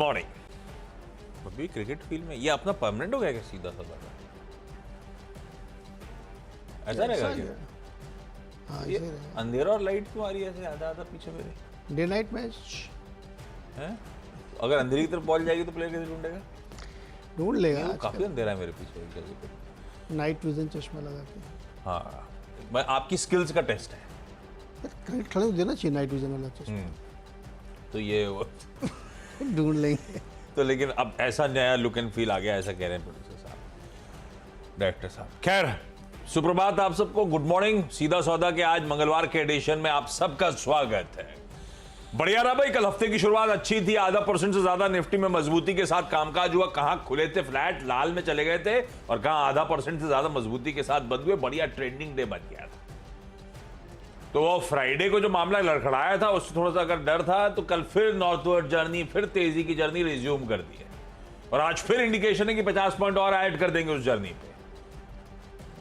Morning. अभी cricket field में ये अपना परमानेंट हो गया क्या सीधा साधा? ऐसा रहेगा क्या? हाँ ये ऐसे ही रहेगा। अंधेरा और लाइट क्यों आ रही है ऐसे आधा आधा पीछे मेरे? डे नाइट मैच हैं? अगर अंधेरी की तरफ बॉल जाएगी तो प्लेयर कैसे ढूंढेगा? ढूंढ लेगा ये आज काफी अंधेरा है मेरे पीछे एक जगह पे। नाइट विजन चश्मा लगा के। हाँ, मैं आपकी स्किल्स का टेस्ट है। यार खड़े हो देना चाहिए नाइट विजन वाला चश्मा। तो ये वो ढूंढ लेंगे। तो लेकिन अब ऐसा नया लुक एंड फील आ गया, ऐसा कह रहे हैं प्रोड्यूसर साहब, डायरेक्टर साहब। खैर, सुप्रभात आप सबको, गुड मॉर्निंग। सीधा सौदा के आज मंगलवार के एडिशन में आप सबका स्वागत है। बढ़िया रहा भाई, कल हफ्ते की शुरुआत अच्छी थी, 0.5% से ज्यादा निफ्टी में मजबूती के साथ कामकाज हुआ। कहां खुले थे फ्लैट लाल में चले गए थे और कहां 0.5% से ज्यादा मजबूती के साथ बंद हुए। बढ़िया ट्रेंडिंग डे बन गया था। तो वो फ्राइडे को जो मामला लड़खड़ाया था उससे थोड़ा सा अगर डर था, तो कल फिर नॉर्थवर्ड जर्नी, फिर तेजी की जर्नी रिज्यूम कर दी है और आज फिर इंडिकेशन है कि 50 पॉइंट और ऐड कर देंगे उस जर्नी पे।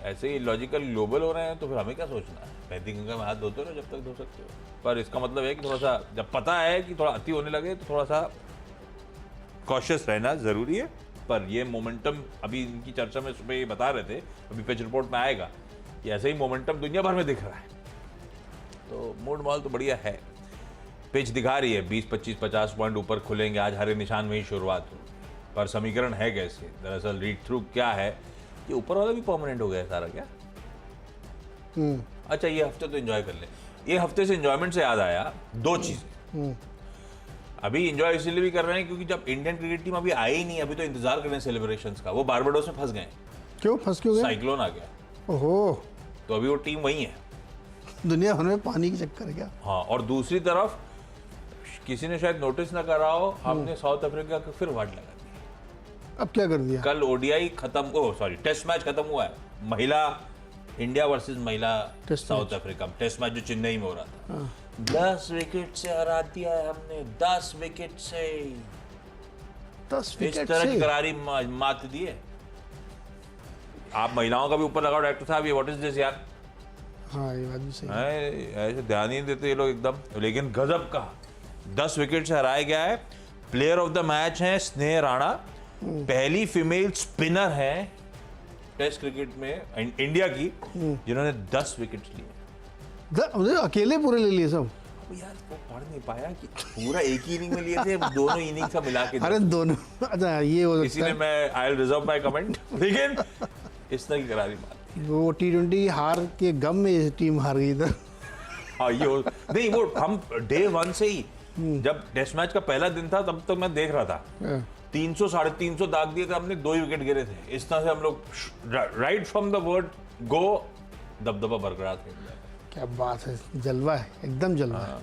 ऐसे ही लॉजिकल ग्लोबल हो रहे हैं तो फिर हमें क्या सोचना है? बहती गंगा में हाथ धोते रहो जब तक धो सकते हो। पर इसका मतलब है कि थोड़ा सा जब पता है कि थोड़ा अति होने लगे तो थोड़ा सा कॉशियस रहना जरूरी है। पर ये मोमेंटम अभी इनकी चर्चा में सुबह ये बता रहे थे, अभी पिच रिपोर्ट में आएगा कि ऐसे ही मोमेंटम दुनिया भर में दिख रहा है। तो मूड माहौल तो बढ़िया है। पिच दिखा रही है 20, 25, 50 पॉइंट ऊपर खुलेंगे आज, हरे निशान में ही शुरुआत हो। पर समीकरण है कैसे? दरअसल रीड थ्रू क्या है कि ऊपर वाला भी परमानेंट हो गया है सारा क्या? अच्छा, ये हफ्ते तो एंजॉय कर ले। ये हफ्ते से एंजॉयमेंट से याद आया दो चीजें। अभी एंजॉय इसलिए भी कर रहे हैं क्योंकि जब इंडियन क्रिकेट टीम अभी आई ही नहीं, अभी तो इंतजार कर रहे हैं सेलिब्रेशंस का। वो बारबाडोस में फंस गए। क्यों फंस क्यों गए? साइक्लोन आ गया, ओहो, तो अभी वो टीम वही है। दुनिया भर में पानी की चक्कर है क्या? हाँ, और दूसरी तरफ किसी ने शायद नोटिस ना करा हो, हमने साउथ अफ्रीका को फिर वार्ड लगा दी। अब क्या कर दिया? कल ओडीआई खत्म, टेस्ट मैच खत्म हुआ है। महिला इंडिया वर्सेस महिला साउथ अफ्रीका टेस्ट मैच जो चेन्नई में हो रहा था। 10 विकेट से हरा दिया है हमने, 10 विकेट से। 10 इस विकेट तरह की से करारी मात दी है। आप महिलाओं का भी ऊपर लगाओ डायरेक्टर साहब, ये व्हाट इज दिस यार? हाँ, ये बात भी सही है। ऐसे ध्यान ही नहीं देते ये लोग एकदम। लेकिन गजब का 10 विकेट से हराया गया है। प्लेयर ऑफ द मैच है स्नेह राणा, पहली फीमेल स्पिनर है टेस्ट क्रिकेट में इंडिया की जिन्होंने 10 विकेट लिए। अकेले पूरे ले लिए सब? यार वो पढ़ नहीं पाया कि पूरा एक ही इनिंग में लिए थे, दोनों इनिंग का मिला के। अरे दोनों, अच्छा ये हो किसी सकता ने, है मैं I will reserve my comment, लेकिन इस तरह की करारी बात। वो T20 हार के गम में ये टीम हार गई था। हाँ, ये नहीं, वो हम डे 1 से ही, जब टेस्ट मैच का पहला दिन था तब तक मैं देख रहा था 300, 350 दाग दिए थे हमने, 2 ही विकेट गिरे थे। इस तरह से हम लोग right from the word go दबदबा बरकरार थे। क्या बात है, जलवा है, एकदम जलवा है।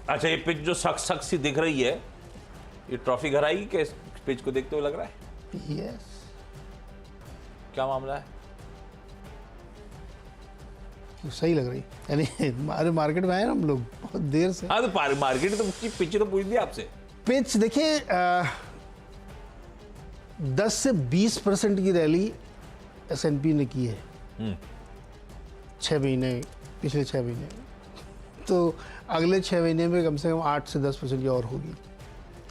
अच्छा, ये पिच जो सख्त सी दिख रही है, ये ट्रॉफी घर आएगी क्या? इस पिच को देखते हुए लग रहा है। यस, क्या मामला है? सही लग रही, यानी हमारे मार्केट में आए ना हम लोग बहुत देर से। हाँ, तो मार्केट तो पिच तो पूछ दिया आपसे। पिच देखिए, 10 से 20% की रैली S&P ने की है 6 महीने, पिछले 6 महीने। तो अगले 6 महीने में कम से कम 8 से 10% की और होगी।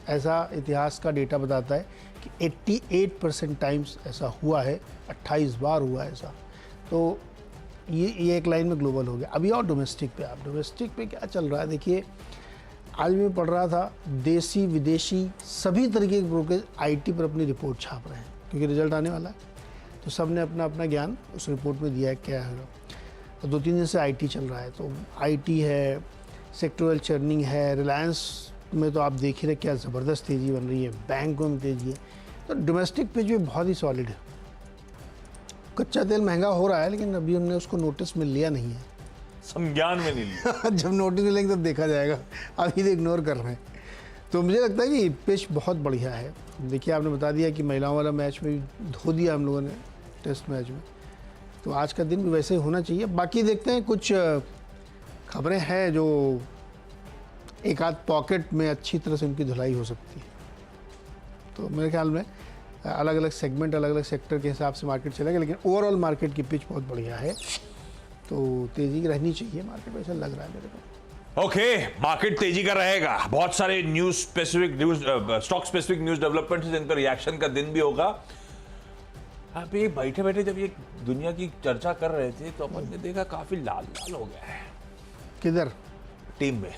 ऐसा इतिहास का डेटा बताता है कि 88% टाइम्स ऐसा हुआ है, 28 बार हुआ है ऐसा। तो ये एक लाइन में ग्लोबल हो गया। अभी और डोमेस्टिक पे, आप डोमेस्टिक पे क्या चल रहा है देखिए। आज मैं पढ़ रहा था, देसी विदेशी सभी तरीके के ब्रोकरेज IT पर अपनी रिपोर्ट छाप रहे हैं क्योंकि रिजल्ट आने वाला है। तो सब ने अपना अपना ज्ञान उस रिपोर्ट में दिया है क्या है। तो 2-3 दिन से IT चल रहा है, तो IT है, सेक्टोरल चर्निंग है। रिलायंस में तो आप देख ही रहे क्या ज़बरदस्त तेज़ी बन रही है, बैंकों में तेज़ी है। तो डोमेस्टिक पे जो बहुत ही सॉलिड है। कच्चा तेल महंगा हो रहा है लेकिन अभी हमने उसको नोटिस में लिया नहीं है, संज्ञान में नहीं लिया। जब नोटिस में लेंगे तब देखा जाएगा, अभी तो इग्नोर कर रहे हैं। तो मुझे लगता है कि पिच बहुत बढ़िया है। देखिए, आपने बता दिया कि महिलाओं वाला मैच में धो दिया हम लोगों ने टेस्ट मैच में, तो आज का दिन भी वैसे ही होना चाहिए। बाकी देखते हैं, कुछ खबरें हैं जो एक आध पॉकेट में अच्छी तरह से उनकी धुलाई हो सकती है। तो मेरे ख्याल में अलग अलग सेगमेंट, अलग अलग सेक्टर के हिसाब से मार्केट चलेगा, लेकिन ओवरऑल मार्केट की पिच बहुत बढ़िया है। तो तेज़ी रहनी चाहिए मार्केट में, ऐसा लग रहा है मेरे को। ओके, मार्केट तेजी का रहेगा, बहुत सारे news specific news stock specific news developments, इनका रिएक्शन का दिन भी होगा। अभी बैठे बैठे जब ये दुनिया की चर्चा कर रहे थे तो अपन ने देखा काफी लाल लाल हो गया है किधर? टीम में।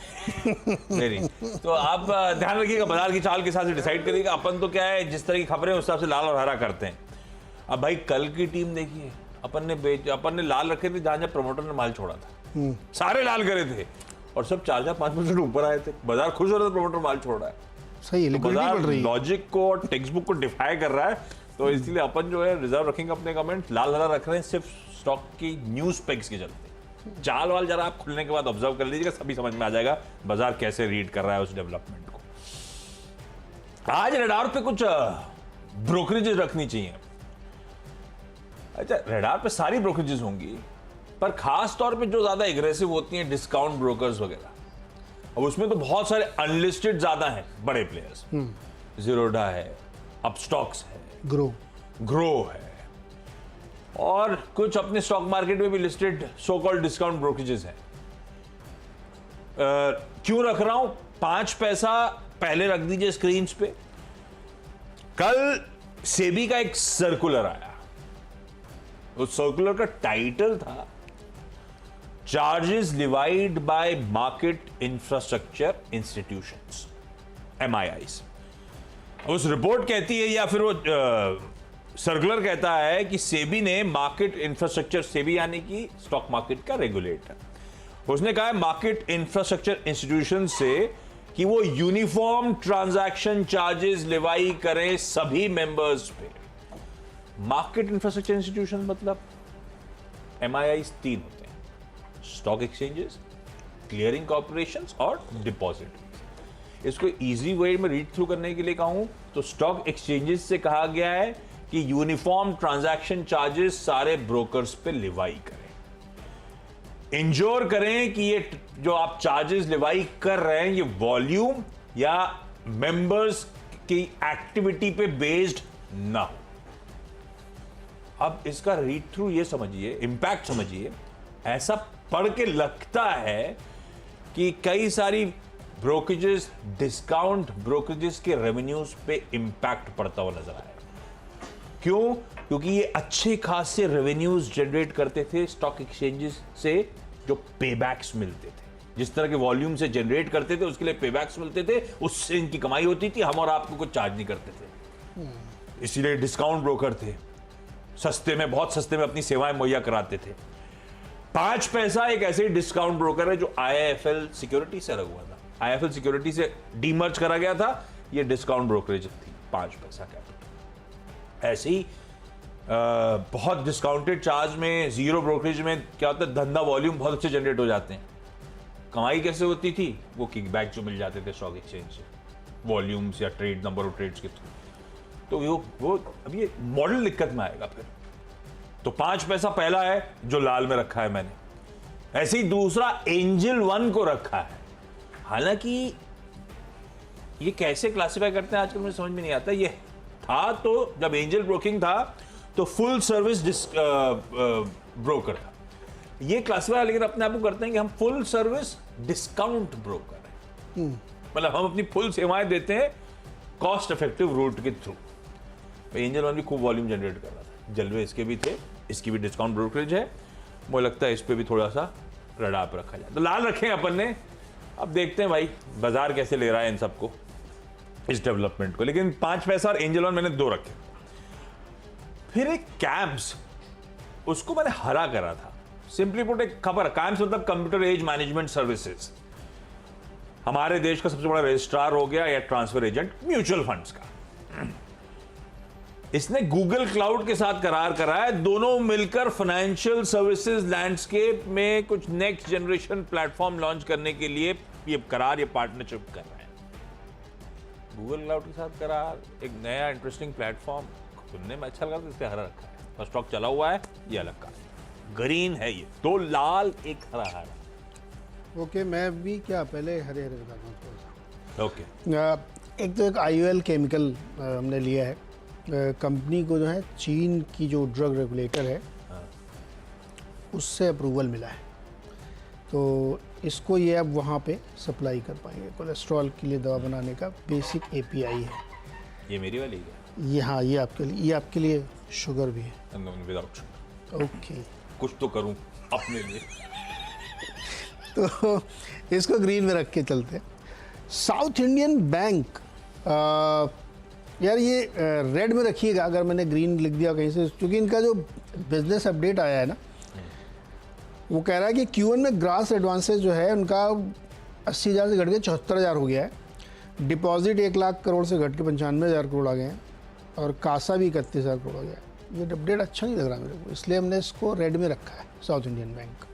नहीं तो आप ध्यान रखिएगा, बाजार की चाल के हिसाब से डिसाइड करिएगा। अपन तो क्या है, जिस तरह की खबरें उस हिसाब से लाल और हरा करते हैं। अब भाई कल की टीम देखिए, अपन ने लाल रखे थे जहां प्रमोटर ने माल छोड़ा था, सारे लाल करे थे और सब 4-5% ऊपर आए थे। बाजार खुश हो रहा था प्रमोटर माल छोड़ रहा है। सही है, लिक्विडिटी बढ़ रही है। लॉजिक को और टेक्स्ट बुक को डिफाई कर रहा है, तो इसलिए अपन जो है रिजर्व रखेंगे अपने कमेंट। लाल हरा रख रहे हैं सिर्फ स्टॉक की न्यूज पेक्स के चलते। चाल वाल जरा आप खुलने के बाद ऑब्जर्व कर लीजिएगा, सभी समझ में आ जाएगा बाजार कैसे रीड कर रहा है उस डेवलपमेंट को। आज रडार पे कुछ ब्रोकरेजेस रखनी चाहिए। अच्छा, रडार पे सारी ब्रोकरेजेस होंगी, पर खास तौर पे जो ज्यादा एग्रेसिव होती हैं डिस्काउंट ब्रोकर्स वगैरह। अब उसमें तो बहुत सारे अनलिस्टेड ज्यादा हैं बड़े प्लेयर्स। जीरोडा है, अपस्टॉक्स है, ग्रो है, और कुछ अपने स्टॉक मार्केट में भी listed so called discount brokerages हैं। क्यों रख रहा हूं? 5 पैसा पहले रख दीजिए स्क्रीन पे। कल सेबी का एक सर्कुलर आया, उस सर्कुलर का टाइटल था charges levied by market infrastructure institutions, MIIs। उस रिपोर्ट कहती है, या फिर वो सर्कुलर कहता है कि सेबी ने मार्केट इंफ्रास्ट्रक्चर, सेबी यानी कि स्टॉक मार्केट का रेगुलेटर, उसने कहा है मार्केट इंफ्रास्ट्रक्चर इंस्टीट्यूशन से कि वो यूनिफॉर्म ट्रांजैक्शन चार्जेस लिवाई करें सभी मेंबर्स पे। मार्केट इंफ्रास्ट्रक्चर इंस्टीट्यूशन मतलब MIIs 3 होते हैं: स्टॉक एक्सचेंजेस, क्लियरिंग कॉर्पोरेशंस और डिपॉजिटरीज। इसको इजी वे में रीड थ्रू करने के लिए कहूं तो स्टॉक एक्सचेंजेस से कहा गया है कि यूनिफॉर्म ट्रांजैक्शन चार्जेस सारे ब्रोकर्स पे लिवाई करें, इंश्योर करें कि ये जो आप चार्जेस लिवाई कर रहे हैं ये वॉल्यूम या मेंबर्स की एक्टिविटी पे बेस्ड ना हो। अब इसका रीड थ्रू ये समझिए, इंपैक्ट समझिए। ऐसा पढ़ के लगता है कि कई सारी ब्रोकरेजेस, डिस्काउंट ब्रोकरेजेस के रेवेन्यूज पे इंपैक्ट पड़ता हुआ नजर आया। क्यों? क्योंकि ये अच्छे खासे रेवेन्यूज जनरेट करते थे स्टॉक एक्सचेंजेस से, जो पेबैक्स मिलते थे। जिस तरह के वॉल्यूम से जनरेट करते थे उसके लिए पेबैक्स मिलते थे, उससे इनकी कमाई होती थी। हम और आपको कुछ चार्ज नहीं करते थे, इसीलिए डिस्काउंट ब्रोकर थे, सस्ते में, बहुत सस्ते में अपनी सेवाएं मुहैया कराते थे। 5 पैसा एक ऐसे डिस्काउंट ब्रोकर है जो IIFL सिक्योरिटी से अलग हुआ था। IIFL सिक्योरिटी से डीमर्ज करा गया था, ये डिस्काउंट ब्रोकरेज थी 5 पैसा कैपिटल। ऐसे ही बहुत डिस्काउंटेड चार्ज में, जीरो ब्रोकरेज में क्या होता है, धंधा वॉल्यूम बहुत अच्छे जनरेट हो जाते हैं। कमाई कैसे होती थी? वो किकबैक जो मिल जाते थे स्टॉक एक्सचेंज से, वॉल्यूम्स या ट्रेड, नंबर ऑफ ट्रेड्स के थ्रू। तो वो अब ये मॉडल दिक्कत में आएगा फिर। तो 5 पैसा पहला है जो लाल में रखा है मैंने। ऐसे ही दूसरा एंजल 1 को रखा है। हालांकि ये कैसे क्लासिफाई करते हैं आजकल मुझे समझ में नहीं आता। ये था तो जब एंजल ब्रोकिंग था तो फुल सर्विस ब्रोकर था। ये क्लासिफाई लेकिन अपने आप को करते हैं कि हम फुल सर्विस डिस्काउंट ब्रोकर हैं। मतलब हम अपनी फुल सेवाएं देते हैं कॉस्ट इफेक्टिव रूट के थ्रू। एंजल 1 भी खूब वॉल्यूम जनरेट कर रहा था, जलवे इसके भी थे, इसकी भी डिस्काउंट ब्रोकरेज है। मुझे लगता है इस पे भी थोड़ा सा रडार पर रखा जाए। तो लाल रखें अपन ने, अब देखते हैं भाई बाजार कैसे ले रहा है इन सबको, इस डेवलपमेंट को। लेकिन 5 पैसा और एंजल 1 मैंने 2 रखे। फिर एक कैम्स, उसको मैंने हरा करा था। सिंपली पुट एक खबर, कैम्स मतलब कंप्यूटर एज मैनेजमेंट सर्विसेज। हमारे देश का सबसे बड़ा रजिस्ट्रार हो गया या ट्रांसफर एजेंट म्यूचुअल फंड्स का। इसने गूगल क्लाउड के साथ करार करा है, दोनों मिलकर फाइनेंशियल सर्विसेज लैंडस्केप में कुछ नेक्स्ट जनरेशन प्लेटफॉर्म लॉन्च करने के लिए ये करार, ये पार्टनरशिप कर रहे हैं। गूगल क्लाउड के साथ करार, एक नया इंटरेस्टिंग प्लेटफॉर्म सुनने में अच्छा लगा, तो इस पे हरा रखा है। और स्टॉक चला हुआ है, ये अलग का ग्रीन है, ये 2 लाल 1 हरा हरा। ओके, मैं भी क्या पहले हरे हरे बताता हूँ थोड़ा सा। ओके, एक तो एक IOL केमिकल हमने लिया है। कंपनी को जो है चीन की जो ड्रग रेगुलेटर है उससे अप्रूवल मिला है। तो इसको ये अब वहाँ पे सप्लाई कर पाएंगे। कोलेस्ट्रॉल के लिए दवा बनाने का बेसिक एपीआई है ये मेरी वाली है ये। हाँ, ये आपके लिए शुगर भी है। विदाउट ओके, कुछ तो करूं अपने लिए। तो इसको ग्रीन में रख के चलते हैं। साउथ इंडियन बैंक, यार ये रेड में रखिएगा अगर मैंने ग्रीन लिख दिया कहीं से, क्योंकि इनका जो बिजनेस अपडेट आया है ना, वो कह रहा है कि Q1 में ग्रास एडवांसेस जो है उनका 80,000 से घट के 74,000 हो गया है। डिपॉजिट 1 लाख करोड़ से घट के 95,000 करोड़ आ गए हैं और कासा भी 31,000 करोड़ हो गया है। ये अपडेट अच्छा नहीं लग रहा मेरे को, इसलिए हमने इसको रेड में रखा है, साउथ इंडियन बैंक।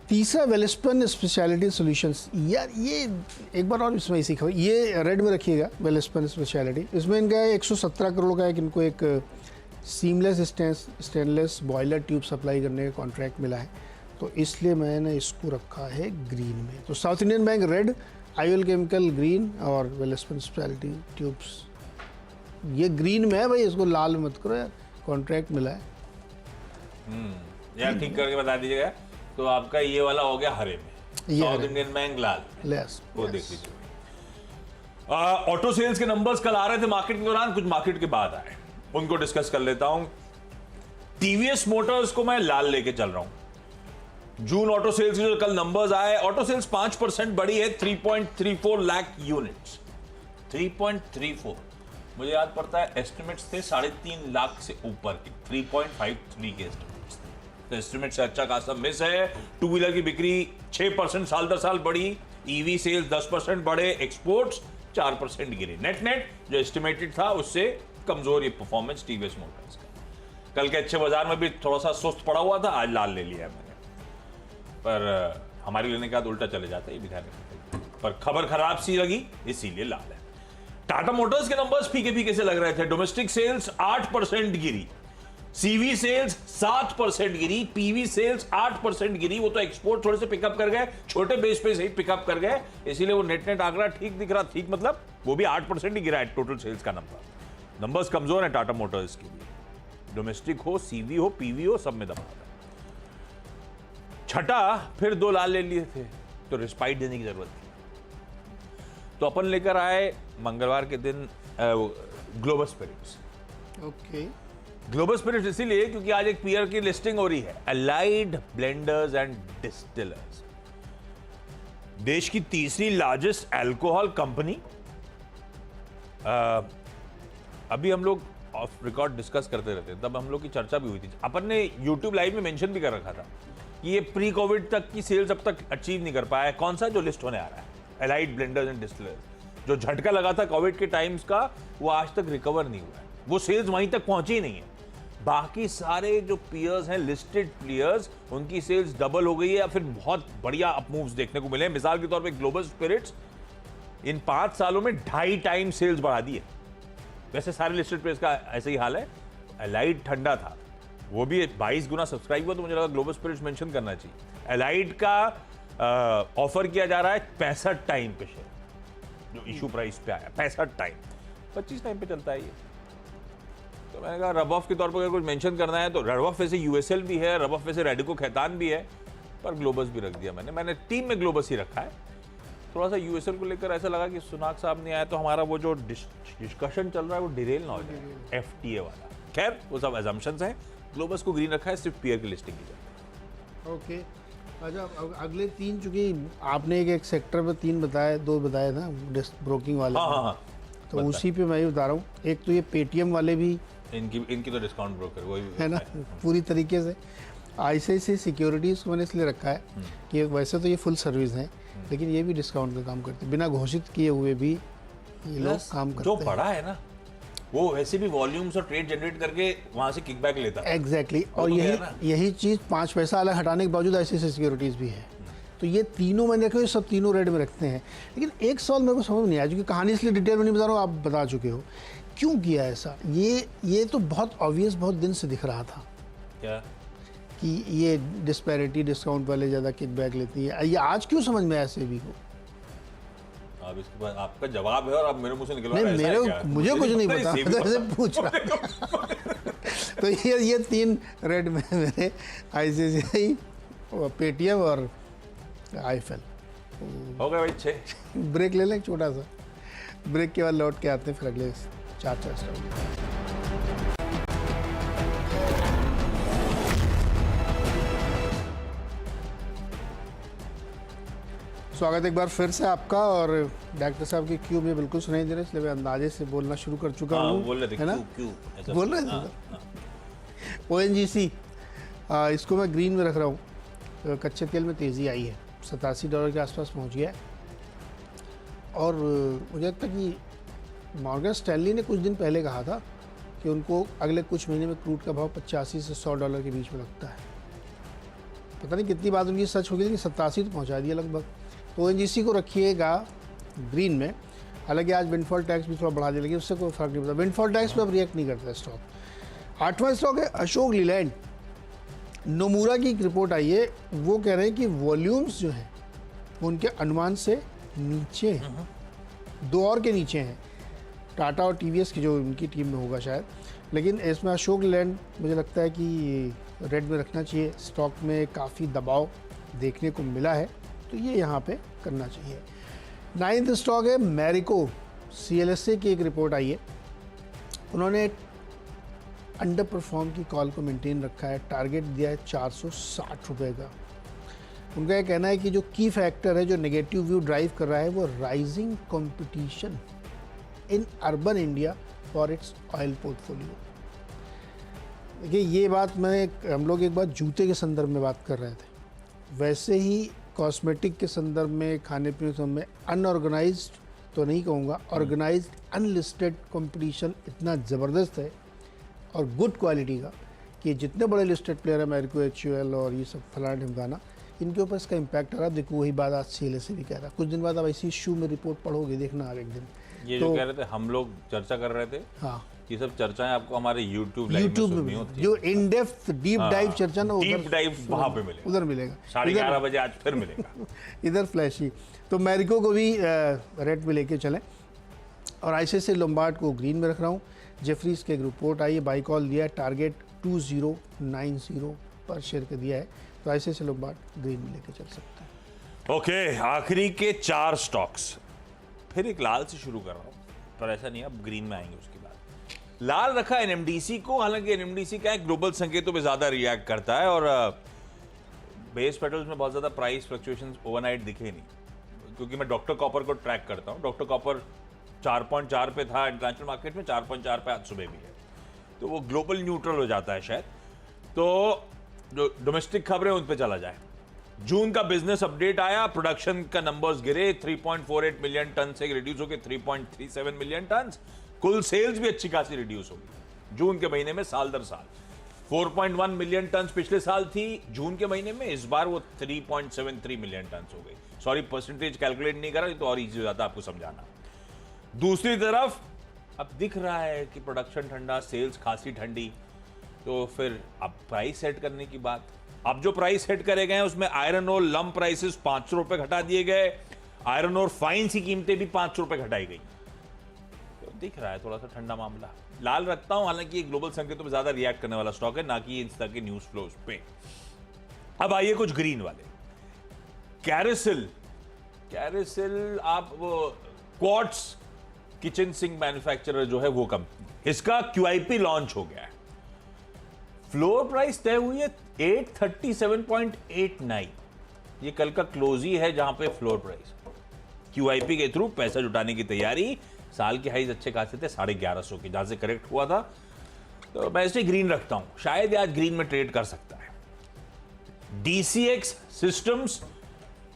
तीसरा वेलस्पन स्पेशलिटी सॉल्यूशंस, यार ये एक बार और इसमें इसी खबर, ये रेड में रखिएगा वेलस्पन स्पेशलिटी। इसमें इनका 117 करोड़ का है कि इनको एक seamless stainless boiler tube supply करने का कॉन्ट्रैक्ट मिला है, तो इसलिए मैंने इसको रखा है ग्रीन में। तो south Indian bank red, IOL chemical green और वेलस्पन स्पेशलिटी ट्यूब्स ये ग्रीन में है भाई, इसको लाल मत करो यार, कॉन्ट्रैक्ट मिला है। यार ठीक करके बता दीजिएगा। तो आपका ये वाला हो गया हरे में, साउथ इंडियन बैंक लाल में। यस, वो देख लीजिए। ऑटो सेल्स के नंबर्स कल आ रहे थे मार्केट के दौरान, कुछ मार्केट के बाद आए, उनको डिस्कस कर लेता हूं। टीवीएस मोटर्स को मैं लाल लेके चल रहा हूं। जून ऑटो सेल्स के जो कल नंबर्स आए, ऑटो सेल्स 5% बढ़ी है, 3.34 लाख यूनिट्स। 3.34, मुझे याद पड़ता है एस्टिमेट्स थे 3.5 लाख से ऊपर के, 3.53 के एस्टिमेट्स थे। तो एस्टिमेट से अच्छा खासा मिस है। टू व्हीलर की बिक्री 6% साल दर साल बढ़ी, ईवी सेल्स 10% बढ़े, एक्सपोर्ट्स 4% गिरे। नेट नेट जो एस्टिमेटेड था उससे कमजोर ये परफॉर्मेंस टीवीएस मोटर्स का। कल के अच्छे बाजार में भी थोड़ा सा सुस्त पड़ा हुआ था, आज लाल ले लिया है मैंने, पर हमारी लेने के बाद उल्टा चले जाता है, ये भी ध्यान रखना। पर खबर खराब सी लगी इसीलिए लाल है। टाटा मोटर्स के नंबर्स फीके फीके से लग रहे थे। डोमेस्टिक सेल्स 8% गिरी, सीवी सेल्स 7% गिरी, पीवी सेल्स 8% गिरी। वो तो एक्सपोर्ट थोड़े से पिकअप कर गए, छोटे बेस पे सही पिकअप कर गए, इसीलिए वो नेट नेट आंकड़ा ठीक दिख रहा। ठीक मतलब वो भी 8% ही गिरा है टोटल सेल्स का नंबर्स कमजोर है टाटा मोटर्स के लिए। डोमेस्टिक हो, सीवी हो, पीवी हो, सब में दबाव है। छठा, फिर 2 लाल ले लिए थे तो रिस्पाइट देने की जरूरत थी, तो अपन लेकर आए मंगलवार के दिन global spirits. Okay, global spirits इसीलिए क्योंकि आज एक पीयर की लिस्टिंग हो रही है, अलाइड ब्लेंडर्स एंड डिस्टिलर्स, देश की तीसरी लार्जेस्ट अल्कोहल कंपनी। अभी हम लोग ऑफ रिकॉर्ड डिस्कस करते रहते हैं, तब हम लोग की चर्चा भी हुई थी। अपन ने यूट्यूब लाइव में मेंशन भी कर रखा था कि ये प्री कोविड तक की सेल्स अब तक अचीव नहीं कर पाया है। कौन सा जो लिस्ट होने आ रहा है, अलाइड ब्लेंडर्स एंड डिस्टिलर्स, जो झटका लगा था कोविड के टाइम्स का, वो आज तक रिकवर नहीं हुआ है, वो सेल्स वहीं तक पहुंची ही नहीं है। बाकी सारे जो पीयर्स हैं, लिस्टेड प्लेयर्स, उनकी सेल्स डबल हो गई है या फिर बहुत बढ़िया अप मूव्स देखने को मिले हैं। मिसाल के तौर पे ग्लोबल स्पिरिट्स इन 5 सालों में 2.5 टाइम सेल्स बढ़ा दी है। वैसे सारे लिस्टेड प्लेयर्स का ऐसे ही हाल है। अलाइड ठंडा था, वो भी 22 गुना सब्सक्राइब हुआ, तो मुझे लगा ग्लोबल स्पिरिट्स मेंशन करना चाहिए। अलाइड का ऑफर किया जा रहा है 65 टाइम पे शेयर, जो इशू प्राइस पे आया 65 टाइम, 25 टाइम पे चलता है ये। तो मैंने कहा रब ऑफ के तौर पर अगर कुछ मेंशन करना है तो रब ऑफ वैसे यूएसएल भी है, रब ऑफ वैसे रेडिको खैतान भी है, पर ग्लोबस भी रख दिया मैंने टीम में ग्लोबस ही रखा है। थोड़ा सा यूएसएल को लेकर ऐसा लगा कि सुनाक साहब नहीं आया तो हमारा वो जो डिस्कशन चल रहा है वो डिरेल ना हो जाए, एफटीए वाला। खैर वो सब एजम्पशंस हैं। ग्लोबस को ग्रीन रखा है, सिर्फ पीयर की लिस्टिंग की जाए। ओके, अच्छा अब अगले 3, चूंकि आपने एक सेक्टर में 3 बताए, 2 बताए ना ब्रोकिंग वाले। हाँ, तो उसी पे मैं ही बता रहा हूँ। एक तो ये पेटीएम वाले भी, इनकी तो डिस्काउंट ब्रोकर वही है ना, पूरी तरीके से। आईसीआईसीआई सिक्योरिटीज को मैंने इसलिए रखा है कि वैसे तो ये फुल सर्विस है, लेकिन ये भी डिस्काउंट का काम करते हैं, बिना घोषित किए हुए भी ये लोग काम करते जो हैं। बड़ा है ना, वो वैसे भी वॉल्यूम्स और ट्रेड जनरेट करके वहां से किकबैक लेता है। एग्जैक्टली, और तो यही चीज़ 5 पैसा अलग हटाने के बावजूद आईसीआईसीआई सिक्योरिटीज भी है। तो ये तीनों मैंने रखे हुए, सब तीनों रेड में रखते हैं। लेकिन एक सवाल मेरे को समझ नहीं आया, क्योंकि कहानी इसलिए डिटेल में नहीं बता रहा हूँ, आप बता चुके हो क्यों किया ऐसा। ये तो बहुत ऑब्वियस, बहुत दिन से दिख रहा था क्या कि ये डिस्पैरिटी, डिस्काउंट वाले ज़्यादा किकबैक लेती है। ये आज क्यों समझ में आया सेबी को? अब इसके बाद आपका जवाब है और आप मेरे मुंह से निकलवा नहीं, रहे हैं, ऐसा है क्या? मुझे कुछ नहीं पता, पता, सेबी मैं तो ऐसे पता। पूछ रहा। तो ये 3 रेड में मेरे आईसीआईसीआई, पेटीएम और IFL। हो गए भाई 6। ब्रेक ले लें छोटा सा, ब्रेक के बाद लौट के आते हैं फिर अगले 4 स्टॉक। स्वागत एक बार फिर से आपका। और डॉक्टर साहब की क्यू में बिल्कुल सुनाई दे रहा है, इसलिए मैं अंदाजे से बोलना शुरू कर चुका हूँ। बोल रहे थे है ना, क्यों ऐसा बोल रहे थे। ONGC इसको मैं ग्रीन में रख रहा हूँ। तो कच्चे तेल में तेज़ी आई है, $87 के आसपास पहुँच गया है। और मुझे लगता है कि मॉर्गन स्टैनली ने कुछ दिन पहले कहा था कि उनको अगले कुछ महीने में क्रूड का भाव $85 से $100 के बीच में लगता है। पता नहीं कितनी बात उनकी सच होगी, लेकिन 87 तो पहुँचा दिया लगभग। तो ONGC को रखिएगा ग्रीन में। हालांकि आज विंडफॉल टैक्स भी थोड़ा बढ़ा दिया, लेकिन उससे कोई फर्क नहीं पड़ता। विंडफॉल टैक्स पे अब रिएक्ट नहीं करता स्टॉक। 8वां स्टॉक है अशोक लीलैंड। नोमुरा की एक रिपोर्ट आई है, वो कह रहे हैं कि वॉल्यूम्स जो हैं वो उनके अनुमान से नीचे हैं, 2 और के नीचे हैं। टाटा और TVS की जो उनकी टीम में होगा शायद, लेकिन इसमें अशोक लीलैंड मुझे लगता है कि रेड में रखना चाहिए। स्टॉक में काफ़ी दबाव देखने को मिला है, तो ये यहाँ पे करना चाहिए। 9th स्टॉक है मैरिको। CLSA की एक रिपोर्ट आई है, उन्होंने अंडर परफॉर्म की कॉल को मेंटेन रखा है। टारगेट दिया है 460 रुपये का। उनका ये कहना है कि जो की फैक्टर है जो नेगेटिव व्यू ड्राइव कर रहा है वो rising competition in urban India for its oil portfolio. देखिए ये बात हम लोग एक बार जूते के संदर्भ में बात कर रहे थे, वैसे ही कॉस्मेटिक के संदर्भ में, खाने पीने के संदर्भ में अनऑर्गेनाइज्ड तो नहीं कहूँगा, ऑर्गेनाइज्ड अनलिस्टेड कंपटीशन इतना ज़बरदस्त है और गुड क्वालिटी का कि जितने बड़े लिस्टेड प्लेयर है मैरिको, HUL और ये सब फलाना ढिमकाना, इनके ऊपर इसका इम्पैक्ट आ रहा है। देखो वही बात आज CLSA भी कह रहा है। कुछ दिन बाद आप ऐसी इशू में रिपोर्ट पढ़ोगे, देखना आप एक दिन। ये जो कह रहे थे हम लोग चर्चा कर रहे थे, हाँ, ये सब चर्चाएं आपको हमारे YouTube में जो इन डेप्थ डीप डाइव चर्चा ना, डीप डाइव वहाँ पे मिलेगा, उधर मिलेगा। 11:30 बजे आज फिर मिलेगा। इधर फ्लैशी। तो मैरिको को भी रेड में लेके चलें। और ICICI लोम्बार्ड को ग्रीन में रख रहा हूँ। जेफरीज की एक रिपोर्ट आई है, बाई कॉल दिया है, टारगेट 2090 पर शेयर का दिया है। तो ICICI लोम्बार्ड ग्रीन में लेके चल सकते हैं। ओके, आखिरी के 4 स्टॉक्स। फिर एक लाल से शुरू कर रहा हूँ, पर ऐसा नहीं, अब ग्रीन में आएंगे उसके बाद। लाल रखा NMDC को। हालांकि NMDC क्या है, ग्लोबल संकेतों पे ज्यादा रिएक्ट करता है और बेस मेटल्स में बहुत ज्यादा प्राइस फ्लक्चुएशंस ओवरनाइट दिखे नहीं, क्योंकि मैं डॉक्टर कॉपर को ट्रैक करता हूँ। डॉक्टर कॉपर 4.4 पे था इंटरनेशनल मार्केट में, 4.4 पे आज सुबह भी है, तो वो ग्लोबल न्यूट्रल हो जाता है शायद। तो जो डोमेस्टिक खबरें उन पे चला जाए। जून का बिजनेस अपडेट आया, प्रोडक्शन का नंबर्स गिरे, 3.48 मिलियन टन से रिड्यूस होकर 3.37 मिलियन टन। कुल सेल्स भी अच्छी खासी रिड्यूस होगी जून के महीने में साल दर साल। 4.1 मिलियन टन पिछले साल थी जून के महीने में, इस बार वो 3.73 मिलियन टन हो गई। सॉरी, परसेंटेज कैलकुलेट नहीं करा, तो और इजी हो जाता आपको समझाना। दूसरी तरफ अब दिख रहा है कि प्रोडक्शन ठंडा, सेल्स खासी ठंडी, तो फिर अब प्राइस सेट करने की बात। अब जो प्राइस सेट करे गए उसमें आयरन और लंप प्राइसेस 5 रुपए घटा दिए गए, आयरन और फाइन्स की कीमतें भी 5 रुपए घटाई गई। तो दिख रहा है थोड़ा सा ठंडा मामला। लाल रखता हूं, हालांकि ये ग्लोबल संकेतों पे ज्यादा रिएक्ट करने वाला स्टॉक है, ना कि इस तरह के न्यूज फ्लोज पे। अब आइए कुछ ग्रीन वाले। कैरिसिल आप वो क्वार्ट्स किचन सिंक मैन्युफैक्चरर जो है वो कंपनी, इसका QIP लॉन्च हो गया है। फ्लोर प्राइस तय हुई है 837.89। ये कल का क्लोज ही है जहां पे फ्लोर प्राइस। QIP के थ्रू पैसा जुटाने की तैयारी। साल के हाइज अच्छे खासे थे 1150 के, जहां से करेक्ट हुआ था, तो मैं इसे ग्रीन रखता हूं। शायद आज ग्रीन में ट्रेड कर सकता है। DCX सिस्टम्स,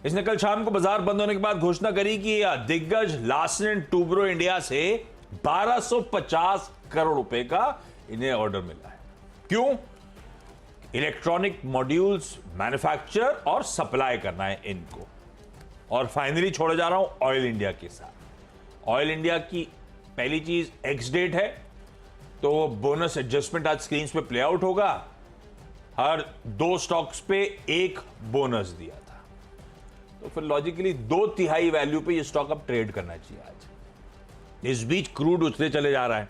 इसने कल शाम को बाजार बंद होने के बाद घोषणा करी कि दिग्गज लार्सन एंड टूब्रो इंडिया से 1250 करोड़ रुपए का इन्हें ऑर्डर मिला है। क्यों? इलेक्ट्रॉनिक मॉड्यूल्स मैन्युफैक्चर और सप्लाई करना है इनको। और फाइनली छोड़े जा रहा हूं ऑयल इंडिया के साथ। ऑयल इंडिया की पहली चीज एक्स डेट है, तो बोनस एडजस्टमेंट आज स्क्रीन पे प्ले आउट होगा। हर 2 स्टॉक्स पे 1 बोनस दिया था, तो फिर लॉजिकली 2/3 वैल्यू पे ये स्टॉक अब ट्रेड करना चाहिए आज। इस बीच क्रूड उछले चले जा रहा है।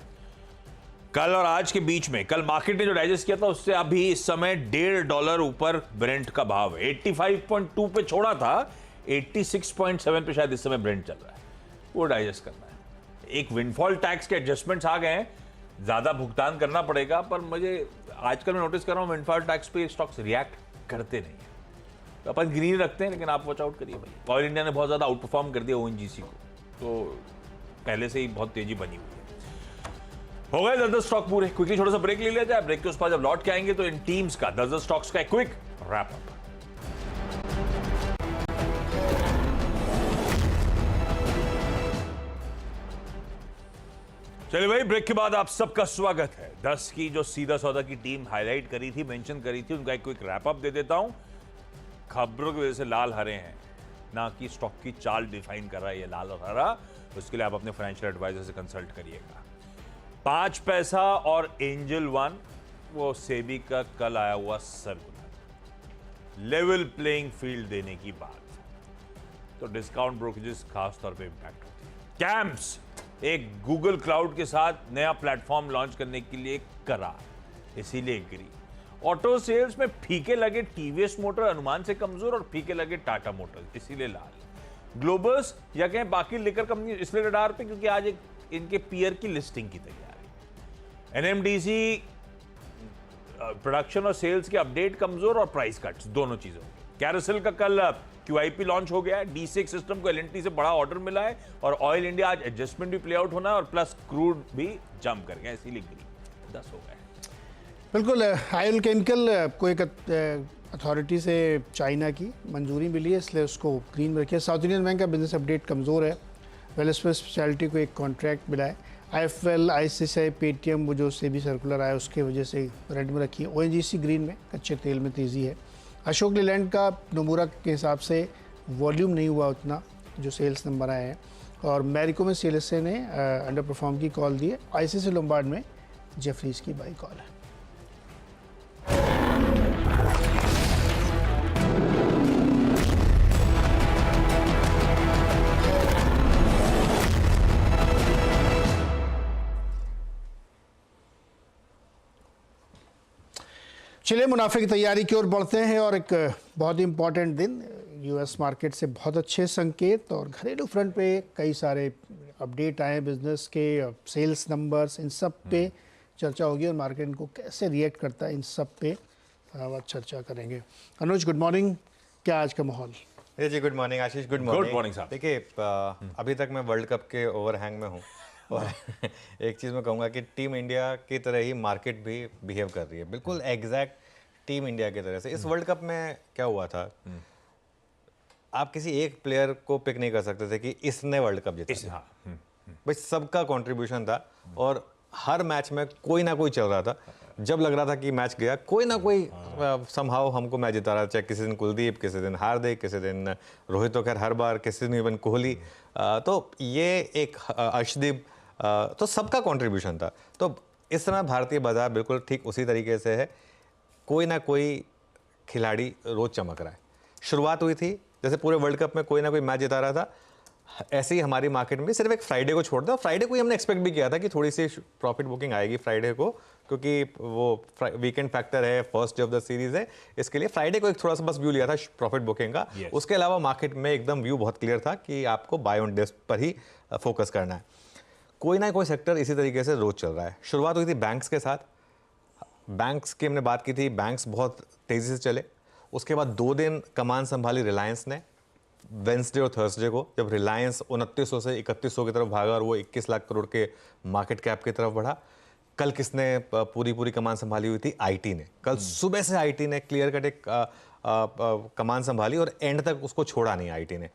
कल और आज के बीच में, कल मार्केट ने जो डाइजेस्ट किया था उससे अभी इस समय $1.5 ऊपर ब्रेंट का भाव है। 85.2 पे छोड़ा था, 86.7 पे शायद इस समय ब्रेंट चल रहा है, वो डाइजेस्ट करना है। एक विंडफॉल टैक्स के एडजस्टमेंट्स आ गए हैं, ज्यादा भुगतान करना पड़ेगा, पर मुझे आजकल मैं नोटिस कर रहा हूँ विंडफॉल टैक्स पे स्टॉक्स रिएक्ट करते नहीं है। तो अपन ग्रीन रखते हैं, लेकिन आप वॉच आउट करिए भाई। ऑयल इंडिया ने बहुत ज्यादा आउट परफॉर्म कर दिया ओएनजीसी को, तो पहले से ही बहुत तेजी बनी हुई है। हो गए 10 स्टॉक पूरे। क्विकली छोटा सा ब्रेक ले लिया जाए, ब्रेक के उस पर जब लौट के आएंगे तो इन टीम्स का 10 स्टॉक्स का क्विक रैप अप। चलिए भाई, ब्रेक के बाद आप सबका स्वागत है। 10 की जो सीधा सौदा की टीम हाईलाइट करी थी, मेंशन करी थी, उनका एक क्विक रैप अप दे देता हूं। खबरों की वजह से लाल हरे हैं, ना कि स्टॉक की चाल डिफाइन कर रहा है ये लाल और हरा। उसके लिए आप अपने फाइनेंशियल एडवाइजर से कंसल्ट करिएगा। 5 पैसा और एंजल वन, वो सेबी का कल आया हुआ सर्कुलर, लेवल प्लेइंग फील्ड देने की बात, तो डिस्काउंट ब्रोकरेजेस खास तौर पे इंपैक्ट होती है। कैंप्स एक गूगल क्लाउड के साथ नया प्लेटफॉर्म लॉन्च करने के लिए करार, इसीलिए गिरी। ऑटो सेल्स में फीके लगे टीवीएस मोटर अनुमान से कमजोर और फीके लगे टाटा मोटर्स, इसीलिए लाल। ग्लोबस या कहें बाकी लिकर कंपनी इसलिए रडार पे क्योंकि आज एक इनके पीयर की लिस्टिंग की तैयारी। एनएमडीसी प्रोडक्शन और सेल्स के अपडेट कमजोर और प्राइस कट्स, दोनों चीजें होंगी। कैरोसेल का कल क्यूआईपी लॉन्च हो गया है, D6 सिस्टम को एलएनटी से बड़ा ऑर्डर मिला है, और ऑयल इंडिया आज एडजस्टमेंट भी प्ले आउट होना है, और प्लस क्रूड भी जंप कर गया, इसीलिए गिरी। 10 हो गए। बिल्कुल। आयल केमिकल को एक अथॉरिटी से चाइना की मंजूरी मिली है, इसलिए उसको ग्रीन में रखिए। साउथ इंडियन बैंक का बिजनेस अपडेट कमज़ोर है। वेलस्पेस स्पेशलिटी को एक कॉन्ट्रैक्ट मिला है। IFL, ICICI, पेटीएम, वो जो सेबी सर्कुलर आया उसके वजह से रेड में रखी है। ONGC ग्रीन में, कच्चे तेल में तेज़ी है। अशोक लेलैंड का नोमुरा के हिसाब से वॉल्यूम नहीं हुआ उतना जो सेल्स नंबर आए हैं, और मैरिको में CLSA ने अंडर परफॉर्म की कॉल दी है। ICICI लोम्बार्ड में जेफरीज की बाई कॉल है। चलिए मुनाफे की तैयारी की ओर बढ़ते हैं, और एक बहुत ही इम्पॉर्टेंट दिन, US मार्केट से बहुत अच्छे संकेत, और घरेलू फ्रंट पे कई सारे अपडेट आए बिजनेस के, सेल्स नंबर्स, इन सब पे चर्चा होगी, और मार्केट इनको कैसे रिएक्ट करता है इन सब पे चर्चा करेंगे। अनुज, गुड मॉर्निंग, क्या आज का माहौल? जी गुड मॉर्निंग आशीष, गुड मॉर्निंग। गुड मॉर्निंग साहब। देखिए अभी तक मैं वर्ल्ड कप के ओवरहैंग में हूँ, और एक चीज़ मैं कहूँगा कि टीम इंडिया की तरह ही मार्केट भी बिहेव कर रही है, बिल्कुल एग्जैक्ट टीम इंडिया की तरह से। इस वर्ल्ड कप में क्या हुआ था, आप किसी एक प्लेयर को पिक नहीं कर सकते थे कि इसने वर्ल्ड कप जीता। भाई सबका कंट्रीब्यूशन था, और हर मैच में कोई ना कोई चल रहा था। जब लग रहा था कि मैच गया, कोई ना कोई समहाउ हमको मैच जिता रहा था, चाहे किसी दिन कुलदीप, किसी दिन हार्दिक, किसी दिन रोहित, तो खैर हर बार, किसी दिन इवन कोहली, तो ये एक अर्शदीप, तो सबका कंट्रीब्यूशन था। तो इस समय भारतीय बाजार बिल्कुल ठीक उसी तरीके से है, कोई ना कोई खिलाड़ी रोज चमक रहा है। शुरुआत हुई थी जैसे पूरे वर्ल्ड कप में कोई ना कोई मैच जिता रहा था, ऐसे ही हमारी मार्केट में सिर्फ एक फ्राइडे को छोड़ दो। फ्राइडे को ही हमने एक्सपेक्ट भी किया था कि थोड़ी सी प्रॉफिट बुकिंग आएगी फ्राइडे को, क्योंकि वो वीकेंड फैक्टर है, first day of the series है, इसके लिए फ्राइडे को एक थोड़ा सा बस व्यू लिया था प्रॉफिट बुकिंग का। उसके अलावा मार्केट में एकदम व्यू बहुत क्लियर था कि आपको बाय ऑन डिप्स पर ही फोकस करना है। कोई ना कोई सेक्टर इसी तरीके से रोज चल रहा है। शुरुआत हुई थी बैंक्स के साथ, बैंक्स की हमने बात की थी, बैंक्स बहुत तेज़ी से चले। उसके बाद 2 दिन कमान संभाली रिलायंस ने, वेंसडे और थर्सडे को, जब रिलायंस 2900 से 3100 की तरफ भागा और वो 21 लाख करोड़ के मार्केट कैप की तरफ बढ़ा। कल किसने पूरी कमान संभाली हुई थी? आईटी ने। कल सुबह से आईटी ने क्लियर कट एक कमान संभाली, और एंड तक उसको छोड़ा नहीं आईटी ने।